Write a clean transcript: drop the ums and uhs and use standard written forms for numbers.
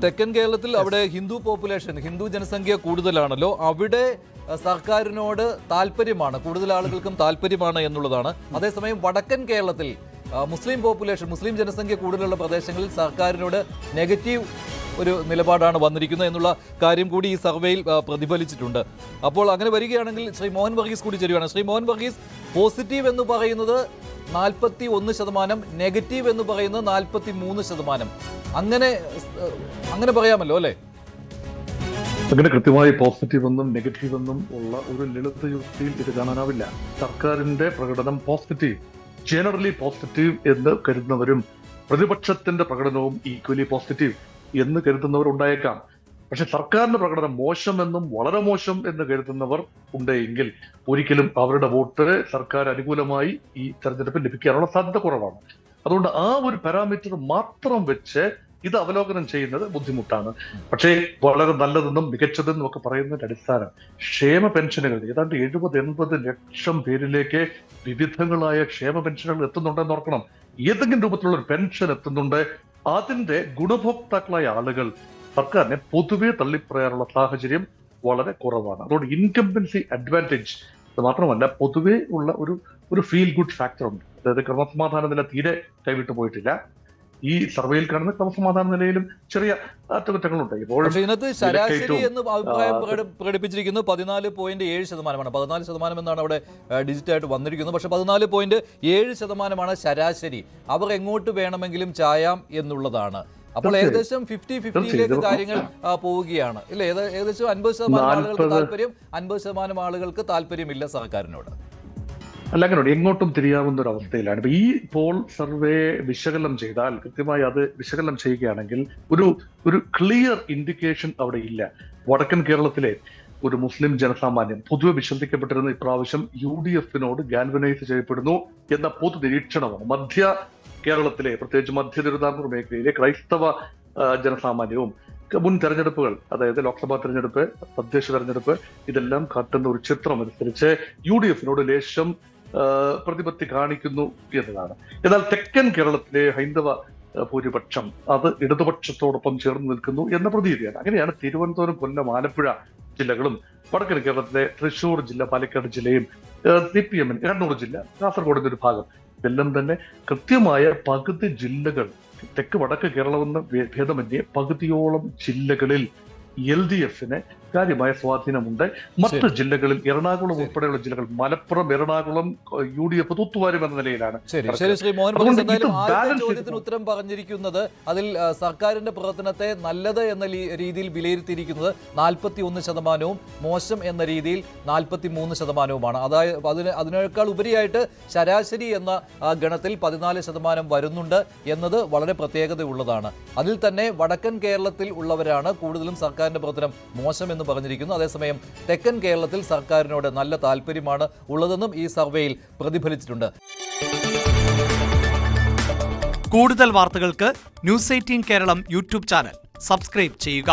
തെക്കൻ കേരളത്തിൽ അവിടെ ഹിന്ദു ജനസംഖ്യ കൂടുതലാണല്ലോ. അവിടെ സർക്കാരിനോട് താല്പര്യമാണ്, കൂടുതൽ ആളുകൾക്കും താല്പര്യമാണ് എന്നുള്ളതാണ്. അതേസമയം വടക്കൻ കേരളത്തിൽ മുസ്ലിം ജനസംഖ്യ കൂടുതലുള്ള പ്രദേശങ്ങളിൽ സർക്കാരിനോട് നെഗറ്റീവ് ഒരു നിലപാടാണ് വന്നിരിക്കുന്നത് എന്നുള്ള കാര്യം കൂടി ഈ സർവേയിൽ പ്രതിഫലിച്ചിട്ടുണ്ട്. അപ്പോൾ അങ്ങനെ വരികയാണെങ്കിൽ ശ്രീ മോഹൻ വർഗീസ് കൂടി ചേരുകയാണ്. ശ്രീ മോഹൻ വർഗീസ്, പോസിറ്റീവ് എന്ന് പറയുന്നത് 41%, നെഗറ്റീവ് എന്ന് പറയുന്നത് 43%. അങ്ങനെ പറയാമല്ലോ അല്ലേ? അങ്ങനെ കൃത്യമായി പോസിറ്റീവ് എന്നും നെഗറ്റീവ് എന്നും ഉള്ള ഒരു ലളിത യുക്തിയിൽ ഇത് കാണാനാവില്ല. സർക്കാരിന്റെ പ്രകടനം പോസിറ്റീവ്, ജനറലി പോസിറ്റീവ് എന്ന് കരുതുന്നവരും പ്രതിപക്ഷത്തിന്റെ പ്രകടനവും ഈക്വലി പോസിറ്റീവ് എന്ന് കരുതുന്നവരുണ്ടായേക്കാം. പക്ഷെ സർക്കാരിന്റെ പ്രകടനം മോശമെന്നും വളരെ മോശം എന്ന് കരുതുന്നവർ ഉണ്ടെങ്കിൽ ഒരിക്കലും അവരുടെ വോട്ട് സർക്കാർ അനുകൂലമായി ഈ തെരഞ്ഞെടുപ്പിൽ ലഭിക്കാനുള്ള സാധ്യത കുറവാണ്. അതുകൊണ്ട് ആ ഒരു പാരാമീറ്റർ മാത്രം വെച്ച് ഇത് അവലോകനം ചെയ്യുന്നത് ബുദ്ധിമുട്ടാണ്. പക്ഷേ വളരെ നല്ലതെന്നും മികച്ചതെന്നും ഒക്കെ പറയുന്നതിന്റെ അടിസ്ഥാനം ക്ഷേമ പെൻഷനുകൾ ഏതാണ്ട് 70-80 ലക്ഷം പേരിലേക്ക് വിവിധങ്ങളായ ക്ഷേമ പെൻഷനുകൾ എത്തുന്നുണ്ടെന്ന് ഓർക്കണം. ഏതെങ്കിലും രൂപത്തിലുള്ള ഒരു പെൻഷൻ എത്തുന്നുണ്ട്. അതിന്റെ ഗുണഭോക്താക്കളായ ആളുകൾ സർക്കാരിനെ പൊതുവെ തള്ളിപ്പറയാനുള്ള സാഹചര്യം വളരെ കുറവാണ്. അതുകൊണ്ട് ഇൻകംബൻസി അഡ്വാൻറ്റേജ് മാത്രമല്ല, പൊതുവെ ഉള്ള ഒരു ഫീൽ ഗുഡ് ഫാക്ടർ ഉണ്ട്. അതായത് ക്രമസമാധാന നില തീരെ കൈവിട്ടു പോയിട്ടില്ല. ഈ സർവേയിൽ കാണുന്ന ക്രമസമാധാന നിലയിലും ചെറിയ അറ്റകുറ്റങ്ങളുണ്ട്. പക്ഷേ ഇതിനകത്ത് ശരാശരി എന്ന് അഭിപ്രായം പ്രകടിപ്പിച്ചിരിക്കുന്നത് 14.7%. 14% എന്നാണ് അവിടെ ഡിജിറ്റായിട്ട് വന്നിരിക്കുന്നത്. പക്ഷെ 14.7% ശരാശരി. അവർ എങ്ങോട്ട് വേണമെങ്കിലും ചായാം എന്നുള്ളതാണ്. അപ്പോൾ ഏകദേശം 50-50 കാര്യങ്ങൾ പോവുകയാണ് ഇല്ലേ? ഏകദേശം 50% ആളുകൾക്ക് താല്പര്യം, 50% ആളുകൾക്ക് താല്പര്യമില്ല സർക്കാരിനോട്. അല്ല, അങ്ങനെ എങ്ങോട്ടും തിരിയാവുന്ന ഒരു അവസ്ഥയിലാണ്. ഇപ്പൊ ഈ പോൾ സർവേ വിശകലനം ചെയ്താൽ, കൃത്യമായി അത് വിശകലനം ചെയ്യുകയാണെങ്കിൽ ഒരു ക്ലിയർ ഇൻഡിക്കേഷൻ അവിടെ ഇല്ല. വടക്കൻ കേരളത്തിലെ ഒരു മുസ്ലിം ജനസാമാന്യം പൊതുവെ വിശ്വസിക്കപ്പെട്ടിരുന്ന ഇപ്രാവശ്യം UDF-നോട് ഗാൽവനൈസ് ചെയ്യപ്പെടുന്നു എന്ന പൊതു നിരീക്ഷണമാണ്. മധ്യ കേരളത്തിലെ, പ്രത്യേകിച്ച് മധ്യ തിരുവിതാംകൂർ മേഖലയിലെ ക്രൈസ്തവ ജനസാമാന്യവും മുൻ തെരഞ്ഞെടുപ്പുകൾ, അതായത് ലോക്സഭാ തെരഞ്ഞെടുപ്പ്, തദ്ദേശ തെരഞ്ഞെടുപ്പ്, ഇതെല്ലാം കാട്ടുന്ന ഒരു ചിത്രം അനുസരിച്ച് UDF-നോട് ലേശം പ്രതിപത്തി കാണിക്കുന്നു എന്നതാണ്. എന്നാൽ തെക്കൻ കേരളത്തിലെ ഹൈന്ദവ ഭൂരിപക്ഷം അത് ഇടതുപക്ഷത്തോടൊപ്പം ചേർന്ന് നിൽക്കുന്നു എന്ന പ്രതീതിയാണ്. അങ്ങനെയാണ് തിരുവനന്തപുരം, കൊല്ലം, ആലപ്പുഴ ജില്ലകളും, വടക്കൻ കേരളത്തിലെ തൃശ്ശൂർ ജില്ല, പാലക്കാട് ജില്ലയും, CPM കണ്ണൂർ ജില്ല, കാസർഗോഡിന്റെ ഒരു ഭാഗം, ഇതെല്ലാം തന്നെ കൃത്യമായ പകുതി ജില്ലകൾ, തെക്ക് വടക്ക് കേരളമെന്ന് ഭേദമന്യേ പകുതിയോളം ജില്ലകളിൽ LDF-ന് കാര്യമായ സ്വാധീനമുണ്ട്. മറ്റ് ജില്ലകളിൽ, എറണാകുളം ഉൾപ്പെടെയുള്ള ജില്ലകൾ, മലപ്പുറം, എറണാകുളം, UDF തൂത്തുവാരും എന്ന നിലയിലാണ്. ശരി ശ്രീ മോഹൻ വർഗീസ്, എന്തായാലും ആദ്യത്തെ ചോദ്യത്തിന് ഉത്തരം പറഞ്ഞിരിക്കുന്നത് അതിൽ സർക്കാരിന്റെ പ്രവർത്തനത്തെ നല്ലത് എന്ന രീതിയിൽ വിലയിരുത്തിയിരിക്കുന്നത് 41%, മോശം എന്ന രീതിയിൽ 43%. അതായത് അതിനേക്കാൾ ഉപരിയായിട്ട് ശരാശരി എന്ന ഗണത്തിൽ 14% വരുന്നുണ്ട് എന്നത് വളരെ പ്രത്യേകതയുള്ളതാണ്. അതിൽ തന്നെ വടക്കൻ കേരളത്തിൽ ഉള്ളവരാണ് കൂടുതലും സർക്കാരിന്റെ പ്രവർത്തനം മോശം എന്ന് പറഞ്ഞിരിക്കുന്നു. അതേസമയം തെക്കൻ കേരളത്തിൽ സർക്കാരിനോട് നല്ല താല്പര്യമാണ് ഉള്ളതെന്നും ഈ സർവേയിൽ പ്രതിഫലിച്ചിട്ടുണ്ട്. കൂടുതൽ വാർത്തകൾക്ക് News 18 Keralam YouTube channel subscribe ചെയ്യുക.